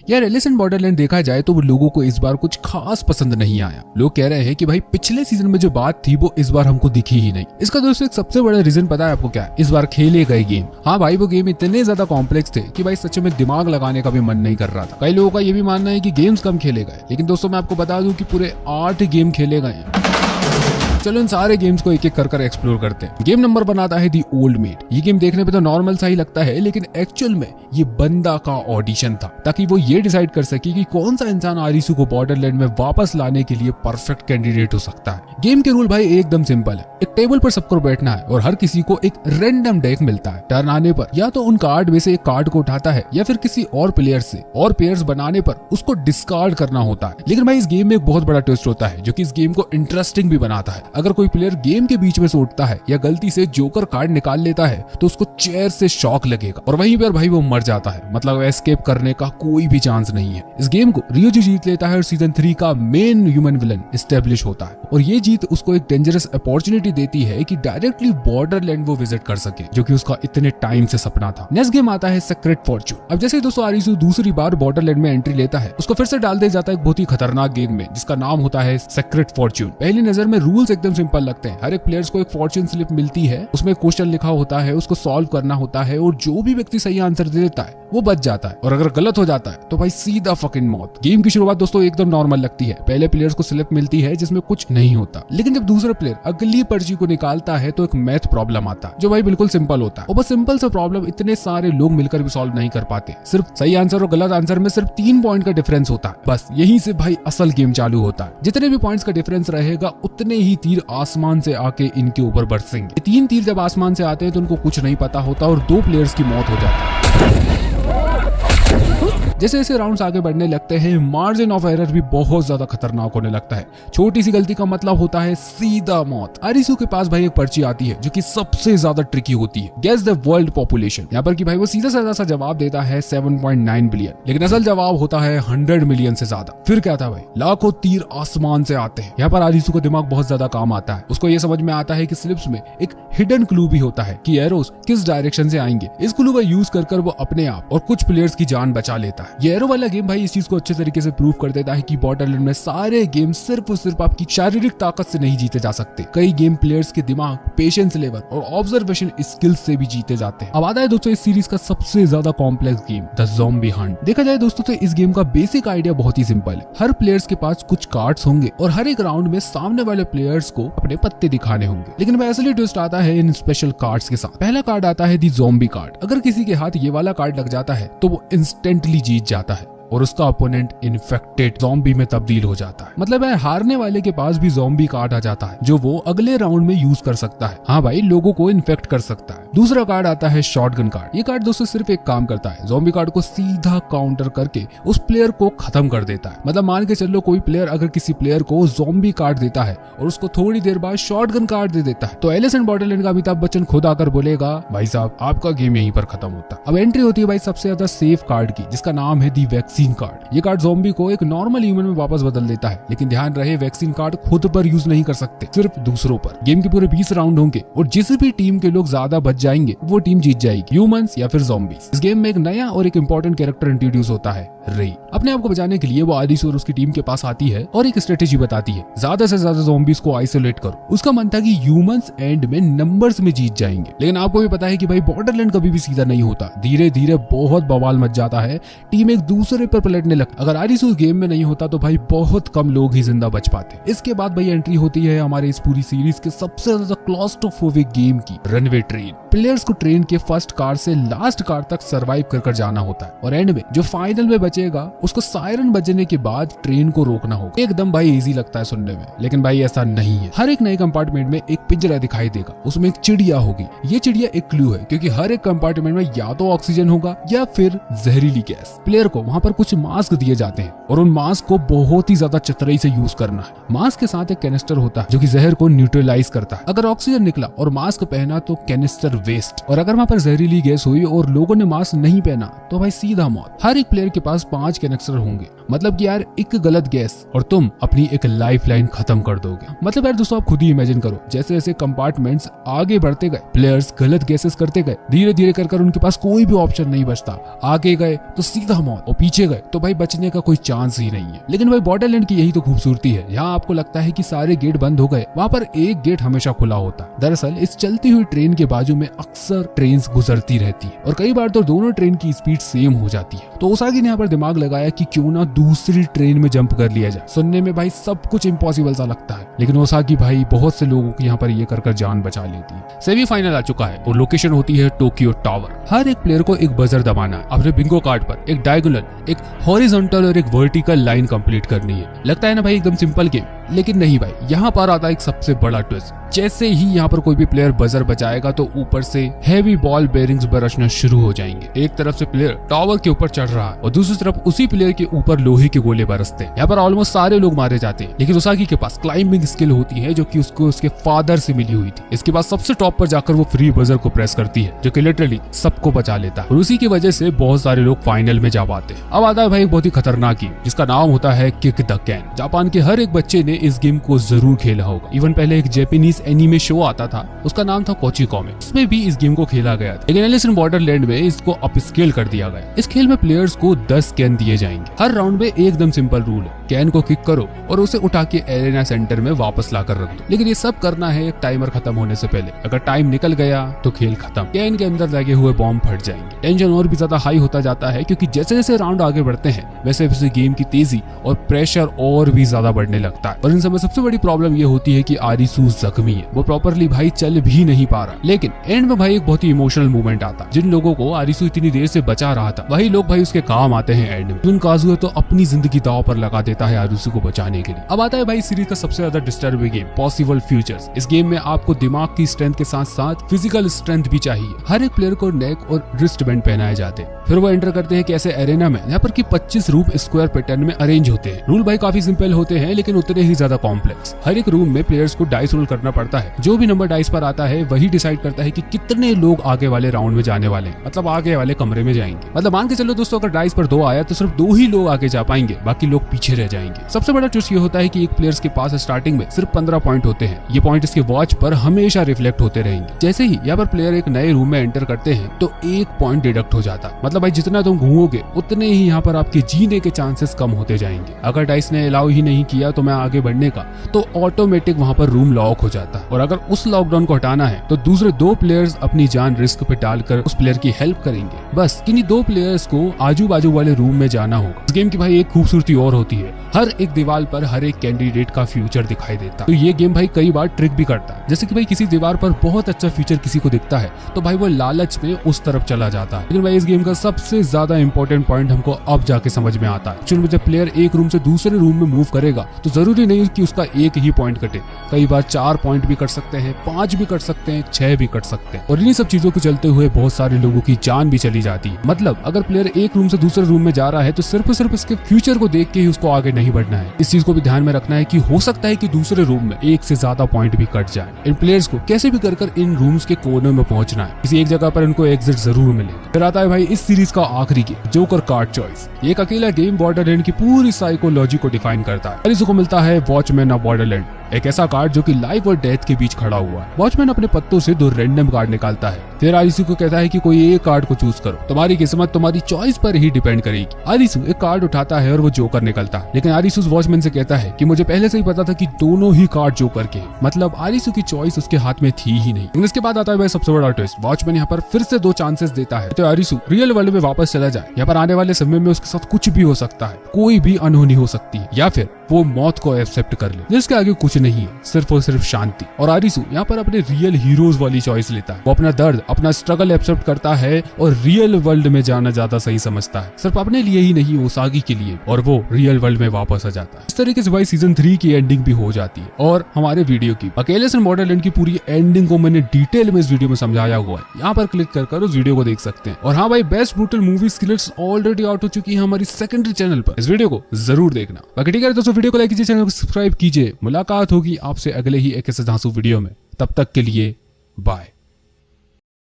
यार Alice in Borderland देखा जाए तो वो लोगों को इस बार कुछ खास पसंद नहीं आया। लोग कह रहे हैं कि भाई पिछले सीजन में जो बात थी वो इस बार हमको दिखी ही नहीं। इसका दोस्तों एक सबसे बड़ा रीजन पता है आपको क्या है? इस बार खेले गए गेम। हाँ भाई वो गेम इतने ज्यादा कॉम्प्लेक्स थे कि भाई सच में दिमाग लगाने का भी मन नहीं कर रहा था। कई लोगों का ये भी मानना है कि गेम्स कम खेले गए, लेकिन दोस्तों मैं आपको बता दूं कि पूरे 8 गेम खेले गए हैं। चलो इन सारे गेम्स को एक एक कर एक्सप्लोर करते हैं। गेम नंबर 1 आता है दी ओल्ड मेड। ये गेम देखने पे तो नॉर्मल सा ही लगता है, लेकिन एक्चुअल में ये बंदा का ऑडिशन था ताकि वो ये डिसाइड कर सके कि कौन सा इंसान आरिसू को बॉर्डरलैंड में वापस लाने के लिए परफेक्ट कैंडिडेट हो सकता है। गेम के रूल भाई एकदम सिंपल है। एक टेबल पर सबको बैठना है और हर किसी को एक रैंडम डेक मिलता है। टर्न आने पर या तो उन कार्ड में से एक कार्ड को उठाता है या फिर किसी और प्लेयर से, और पेयर्स बनाने पर उसको डिस्कार्ड करना होता है। लेकिन भाई इस गेम में एक बहुत बड़ा ट्विस्ट होता है जो कि इस गेम को इंटरेस्टिंग भी बनाता है। अगर कोई प्लेयर गेम के बीच में से उठता है या गलती से जोकर कार्ड निकाल लेता है तो उसको चेयर से शॉक लगेगा और वहीं पर भाई वो मर जाता है। मतलब एस्केप करने का कोई भी चांस नहीं है। इस गेम को रियोजी जीत लेता है और सीजन 3 का मेन ह्यूमन विलन एस्टेब्लिश होता है, और ये जीत उसको एक डेंजरस अपॉर्चुनिटी देती है कि डायरेक्टली बॉर्डरलैंड वो विजिट कर सके, जो कि उसका इतने टाइम से सपना था। नेक्स्ट गेम आता है सीक्रेट फॉर्च्यून। अब जैसे दोस्तों आरिसू दूसरी बार बॉर्डरलैंड में एंट्री लेता है, उसको फिर से डाल दिया जाता है एक बहुत ही खतरनाक गेम में जिसका नाम होता है सीक्रेट फॉर्च्यून। पहली नजर में रूल्स एकदम सिंपल लगते हैं। हर एक प्लेयर्स को एक फॉर्च्यून स्लिप मिलती है, उसमें क्वेश्चन लिखा होता है, उसको सॉल्व करना होता है, और जो भी व्यक्ति सही आंसर दे देता है वो बच जाता है, और अगर गलत हो जाता है तो भाई सीधा फकिंग मौत। गेम की शुरुआत दोस्तों एकदम नॉर्मल लगती है। पहले प्लेयर्स को स्लिप मिलती है जिसमें कुछ नहीं होता, लेकिन जब दूसरा प्लेयर अगली पर्ची को निकालता है तो एक मैथ प्रॉब्लम आता है जो भाई बिल्कुल सिंपल होता है। और बस सिंपल सा प्रॉब्लम इतने सारे लोग मिलकर भी सॉल्व नहीं कर पाते। सिर्फ सही आंसर और गलत आंसर में सिर्फ 3 पॉइंट का डिफरेंस होता है। बस यहीं से भाई असल गेम चालू होता है। जितने भी पॉइंट्स का डिफरेंस रहेगा उतने ही तीर आसमान से आके इनके ऊपर बरसेंगे। 3 तीर जब आसमान से आते हैं तो उनको कुछ नहीं पता होता और 2 प्लेयर्स की मौत हो जाती है। जैसे जैसे राउंड्स आगे बढ़ने लगते हैं मार्जिन ऑफ एरर भी बहुत ज्यादा खतरनाक होने लगता है। छोटी सी गलती का मतलब होता है सीधा मौत। आरिसू के पास भाई एक पर्ची आती है जो कि सबसे ज्यादा ट्रिकी होती है, गेस द वर्ल्ड पॉपुलेशन। यहाँ पर कि भाई वो सीधा साधा सा जवाब देता है 7.9 बिलियन, लेकिन असल जवाब होता है 100 मिलियन से ज्यादा। फिर क्या था भाई, लाखों तीर आसमान से आते हैं। यहाँ पर आरिसू को दिमाग बहुत ज्यादा काम आता है। उसको ये समझ में आता है कि स्लिप्स में एक हिडन क्लू भी होता है कि एरोस किस डायरेक्शन से आएंगे। इस क्लू का यूज कर वो अपने आप और कुछ प्लेयर्स की जान बचा लेता है। ये एरो वाला गेम भाई इस चीज को अच्छे तरीके से प्रूव कर देता है कि बॉर्डरलैंड में सारे गेम सिर्फ और सिर्फ आपकी शारीरिक ताकत से नहीं जीते जा सकते। कई गेम प्लेयर्स के दिमाग, पेशेंस लेवल और ऑब्जर्वेशन स्किल्स से भी जीते जाते हैं। अब आता है दोस्तों इस सीरीज का सबसे ज्यादा complex game, the zombie Hunt. देखा जाए दोस्तों तो इस गेम का बेसिक आइडिया बहुत ही सिंपल है। हर प्लेयर्स के पास कुछ कार्ड्स होंगे और हर एक राउंड में सामने वाले प्लेयर्स को अपने पत्ते दिखाने होंगे। लेकिन भाई असली ट्विस्ट आता है इन स्पेशल कार्ड्स के साथ। पहला कार्ड आता है दी ज़ॉम्बी कार्ड। अगर किसी के हाथ ये वाला कार्ड लग जाता है तो वो इंस्टेंटली जीत जाता है और उसका अपोनेंट इन्फेक्टेड ज़ॉम्बी में तब्दील हो जाता है। मतलब है हारने वाले के पास भी ज़ॉम्बी कार्ड आ जाता है जो वो अगले राउंड में यूज कर सकता है। हाँ भाई, लोगों को इन्फेक्ट कर सकता है। दूसरा कार्ड आता है शॉटगन कार्ड। ये कार्ड दोस्तों सिर्फ एक काम करता है, ज़ॉम्बी कार्ड को सीधा काउंटर करके उस प्लेयर को खत्म कर देता है। मतलब मान के चलो कोई प्लेयर अगर किसी प्लेयर को ज़ॉम्बी कार्ड देता है और उसको थोड़ी देर बाद शॉटगन कार्ड दे देता है तो एलिस इन बॉर्डरलैंड का अमिताभ बच्चन खुद आकर बोलेगा भाई साहब आपका गेम यहीं पर खत्म होता है। अब एंट्री होती है भाई सबसे ज्यादा सेफ कार्ड की, जिसका नाम है दी वैक्सीन कार्ड। ये कार्ड ज़ॉम्बी को एक नॉर्मल ह्यूमन में वापस बदल देता है, लेकिन ध्यान रहे वैक्सीन कार्ड खुद पर यूज नहीं कर सकते, सिर्फ दूसरों पर। गेम के पूरे 20 राउंड होंगे और जिस भी टीम के लोग ज्यादा बच जाएंगे वो टीम जीत जाएगी, ह्यूमंस या फिर ज़ॉम्बीज। इस गेम में एक नया और एक इंपॉर्टेंट कैरेक्टर इंट्रोड्यूस होता है, रे। अपने आप को बचाने के लिए वो आरिसू और उसकी टीम के पास आती है और एक स्ट्रेटेजी बताती है, ज्यादा से ज्यादा ज़ॉम्बीज को आइसोलेट करो। उसका मन था कि ह्यूमंस एंड में नंबर्स में जीत जाएंगे, लेकिन आपको भी पता है कि भाई बॉर्डरलैंड कभी भी सीधा नहीं होता। धीरे धीरे बहुत बवाल मच जाता है, टीम एक दूसरे पर पलटने लगती। अगर आरिसू गेम में नहीं होता तो भाई बहुत कम लोग ही जिंदा बच पाते। इसके बाद भाई एंट्री होती है हमारे इस पूरी सीरीज के सबसे ज्यादा क्लॉस्ट्रोफोबिक गेम की, रनवे ट्रेन। प्लेयर्स को ट्रेन के फर्स्ट कार से लास्ट कार तक सरवाइव कर जाना होता है और एंड में जो फाइनल में बचेगा उसको सायरन बजने के बाद ट्रेन को रोकना होगा। एकदम भाई इजी लगता है सुनने में, लेकिन भाई ऐसा नहीं है। हर एक नए कंपार्टमेंट में एक पिंजरा दिखाई देगा, उसमें एक चिड़िया होगी। ये चिड़िया एक क्लू है क्योंकि हर एक कंपार्टमेंट में या तो ऑक्सीजन होगा या फिर जहरीली गैस। प्लेयर को वहाँ पर कुछ मास्क दिए जाते हैं और उन मास्क को बहुत ही ज्यादा चतुराई से यूज करना है। मास्क के साथ एक कैनिस्टर होता है जो कि जहर को न्यूट्रलाइज करता है। अगर ऑक्सीजन निकला और मास्क पहना तो कैनिस्टर वेस्ट। और अगर वहाँ पर जहरीली गैस हुई और लोगों ने मास्क नहीं पहना तो भाई सीधा मौत। हर एक प्लेयर के पास 5 कैनेक्टर होंगे, मतलब कि यार एक गलत गैस और तुम अपनी एक लाइफ लाइन खत्म कर दोगे। मतलब यार दोस्तों आप खुद ही इमेजिन करो, जैसे जैसे कंपार्टमेंट्स आगे बढ़ते गए प्लेयर्स गलत गैसेस करते गए, धीरे धीरे कर उनके पास कोई भी ऑप्शन नहीं बचता। आगे गए तो सीधा मौत और पीछे गए तो भाई बचने का कोई चांस ही नहीं है। लेकिन भाई बॉर्डरलैंड की यही तो खूबसूरती है, यहाँ आपको लगता है कि सारे गेट बंद हो गए, वहाँ पर एक गेट हमेशा खुला होता है। दरअसल इस चलती हुई ट्रेन के बाजू में अक्सर ट्रेन गुजरती रहती है और कई बार तो दोनों ट्रेन की स्पीड सेम हो जाती है। तो ओसागी ने यहाँ पर दिमाग लगाया कि क्यों ना दूसरी ट्रेन में जंप कर लिया जाए। सुनने में भाई सब कुछ इम्पॉसिबल सा लगता है, लेकिन ओसागी भाई बहुत से लोगों की यहाँ पर ये कर जान बचा लेती है। सेमीफाइनल आ चुका है और लोकेशन होती है टोक्यो टावर। हर एक प्लेयर को एक बजर दबाना है, अपने बिंगो कार्ड पर एक डायगोनल, एक हॉरिजॉन्टल और एक वर्टिकल लाइन कंप्लीट करनी है। लगता है ना भाई एकदम सिंपल गेम, लेकिन नहीं भाई, यहाँ पर आता है एक सबसे बड़ा ट्विस्ट। जैसे ही यहाँ पर कोई भी प्लेयर बजर बचाएगा तो ऊपर से हैवी बॉल बेरिंग्स बरसना शुरू हो जाएंगे। एक तरफ से प्लेयर टावर के ऊपर चढ़ रहा है और दूसरी तरफ उसी प्लेयर के ऊपर लोहे के गोले बरसते हैं। यहाँ पर ऑलमोस्ट सारे लोग मारे जाते हैं, लेकिन ओसागी के पास क्लाइंबिंग स्किल होती है जो कि उसको उसके फादर से मिली हुई थी। इसके बाद सबसे टॉप पर जाकर वो फ्री बजर को प्रेस करती है, जो कि लिटरली सबको बचा लेता है और उसी की वजह से बहुत सारे लोग फाइनल में जा पाते हैं। अब आता है भाई एक बहुत ही खतरनाक गेम जिसका नाम होता है किक द कैन। जापान के हर एक बच्चे ने इस गेम को जरूर खेला होगा। इवन पहले एक जापानीज एनीमे शो आता था, उसका नाम था कोची कॉमिक, उसमें भी इस गेम को खेला गया था। लेकिन एलिस इन बॉर्डरलैंड में इसको अपस्केल कर दिया गया। इस खेल में प्लेयर्स को 10 कैन दिए जाएंगे। हर राउंड में एकदम सिंपल रूल है, कैन को किक करो और उसे उठा के एरेना सेंटर में वापस लाकर रख दो। लेकिन ये सब करना है एक टाइमर खत्म होने से पहले। अगर टाइम निकल गया तो खेल खत्म, कैन के अंदर लगे हुए बॉम्ब फट जाएंगे। टेंशन और भी ज्यादा हाई होता जाता है क्योंकि जैसे जैसे राउंड आगे बढ़ते हैं वैसे वैसे गेम की तेजी और प्रेशर और भी ज्यादा बढ़ने लगता है। और इन समय सबसे बड़ी प्रॉब्लम ये होती है कि आरिसू जख्मी है, वो प्रॉपरली भाई चल भी नहीं पा रहा। लेकिन एंड में भाई एक बहुत ही इमोशनल मूवमेंट आता है। जिन लोगों को आरिसू इतनी देर से बचा रहा था वही लोग भाई उसके काम आते हैं एंड में। काजुआ तो अपनी जिंदगी दांव पर लगा देता है आरिसू को बचाने के लिए। अब आता है भाई सीरीज का सबसे ज्यादा डिस्टर्बिंग गेम पॉसिबल फ्यूचर्स। इस गेम में आपको दिमाग की स्ट्रेंथ के साथ साथ फिजिकल स्ट्रेंथ भी चाहिए। हर एक प्लेयर को नेक और रिस्ट बैंड पहनाए जाते हैं। फिर वो एंटर करते हैं कि ऐसे एरेना में यहाँ पर की 25 रूम स्क्वायर पैटर्न में अरेंज होते हैं। रूल भाई काफी सिंपल होते हैं लेकिन उतने ही ज्यादा कॉम्प्लेक्स। हर एक रूम में प्लेयर्स को डाइस रोल करना पड़ता है। जो भी नंबर डाइस पर आता है वही डिसाइड करता है कि कितने लोग आगे वाले राउंड में जाने वाले, मतलब आगे वाले कमरे में जाएंगे। मतलब मान के चलो दोस्तों, अगर डाइस पर 2 आया तो सिर्फ 2 ही लोग आगे जा पाएंगे, बाकी लोग पीछे रह जाएंगे। सबसे बड़ा ट्विस्ट ये होता है कि एक प्लेयर्स के पास स्टार्टिंग में सिर्फ 15 पॉइंट होते हैं। ये पॉइंट इसके वॉच पर हमेशा रिफ्लेक्ट होते रहेंगे। जैसे ही यहाँ पर प्लेयर एक नए रूम में एंटर करते हैं तो 1 पॉइंट डिडक्ट हो जाता है। मतलब भाई जितना तुम घूमोगे उतने ही यहाँ पर आपके जीने के चांसेस कम होते जाएंगे। अगर डाइस ने अलाउ ही नहीं किया तो मैं आगे बढ़ने का, तो ऑटोमेटिक वहाँ पर रूम लॉक हो जाता है। और अगर उस लॉकडाउन को हटाना है तो दूसरे 2 प्लेयर्स अपनी जान रिस्क पे डालकर उस प्लेयर की हेल्प करेंगे। बस किन्हीं 2 प्लेयर्स को आजू बाजू वाले रूम में जाना होगा। इस गेम की भाई एक खूबसूरती और होती है, हर एक दीवार पर हर एक कैंडिडेट का फ्यूचर दिखाई देता है। तो ये गेम भाई कई बार ट्रिक भी करता है। जैसे कि भाई किसी दीवार पर बहुत अच्छा फ्यूचर किसी को दिखता है तो भाई वो लालच में उस तरफ चला जाता है। लेकिन भाई इस गेम का सबसे ज्यादा इंपॉर्टेंट पॉइंट हमको अब जाके समझ में आता है। एक्चुअली जब प्लेयर एक रूम से दूसरे रूम में मूव करेगा तो जरूरी नहीं कि उसका एक ही पॉइंट कटे। कई बार 4 पॉइंट भी कट सकते हैं, 5 भी कट सकते हैं, 6 भी कट सकते हैं। और इन्हीं सब चीजों के चलते हुए बहुत सारे लोगों की जान भी चली जाती है। मतलब अगर प्लेयर एक रूम से दूसरे रूम में जा रहा है तो सिर्फ इसके फ्यूचर को देख के ही उसको आगे नहीं बढ़ना है। इस चीज को भी ध्यान में रखना है कि हो सकता है कि दूसरे रूम में 1 से ज्यादा पॉइंट भी कट जाए। इन प्लेयर्स को कैसे भी कर इन रूम्स के कोने में पहुंचना है, किसी एक जगह पर इनको एग्जिट जरूर मिलेगा। फिर आता है भाई इस सीरीज का आखिरी गेम, जोकर कार्ड चॉइस। ये एक अकेला गेम बॉर्डरलैंड की पूरी साइकोलॉजी को डिफाइन करता है। इसको मिलता है वॉचमैन ऑफ बॉर्डरलैंड, एक ऐसा कार्ड जो कि लाइफ और डेथ के बीच खड़ा हुआ है। वॉचमैन अपने पत्तों से 2 रैंडम कार्ड निकालता है। फिर आरिसू को कहता है कि कोई एक कार्ड को चूज करो, तुम्हारी किस्मत तुम्हारी चॉइस पर ही डिपेंड करेगी। आरिसू एक कार्ड उठाता है और वो जोकर निकलता है। लेकिन आरिसू वॉचमैन से कहता है कि मुझे पहले से ही पता था कि दोनों ही कार्ड जोकर के हैं। मतलब आरिसू की चॉइस उसके हाथ में थी ही नहीं। इसके बाद आता है भाई सबसे बड़ा ट्विस्ट। वॉचमैन यहाँ पर फिर से 2 चांसेस देता है तो आरिसू रियल वर्ल्ड में वापस चला जाए। यहाँ पर आने वाले समय में उसके साथ कुछ भी हो सकता है, कोई भी अनहोनी हो सकती है, या फिर वो मौत को एक्सेप्ट कर ले जिसके आगे कुछ नहीं है, सिर्फ और सिर्फ शांति। और आरिसू यहाँ पर अपने रियल हीरोज वाली चॉइस लेता है। वो अपना दर्द, अपना स्ट्रगल एक्सेप्ट करता है और रियल वर्ल्ड में जाना ज्यादा सही समझता है, सिर्फ अपने लिए ही नहीं ओसागी के लिए। और वो रियल वर्ल्ड में वापस आ जाता है। इस तरीके से भाई सीजन 3 की एंडिंग भी हो जाती है। और हमारे वीडियो की अकेले से बॉर्डरलैंड की पूरी एंडिंग को मैंने डिटेल में इस वीडियो में समझाया हुआ है, यहाँ पर क्लिक कर उस वीडियो को देख सकते हैं। और हाँ भाई, best brutal movie skills already out हो चुकी है हमारी सेकेंडरी चैनल पर, इस वीडियो को जरूर देखना। बाकी ठीक है दोस्तों, वीडियो को लाइक कीजिए, चैनल को सब्सक्राइब कीजिए। मुलाकात होगी आपसे अगले ही एक ऐसे धांसू वीडियो में, तब तक के लिए बाय।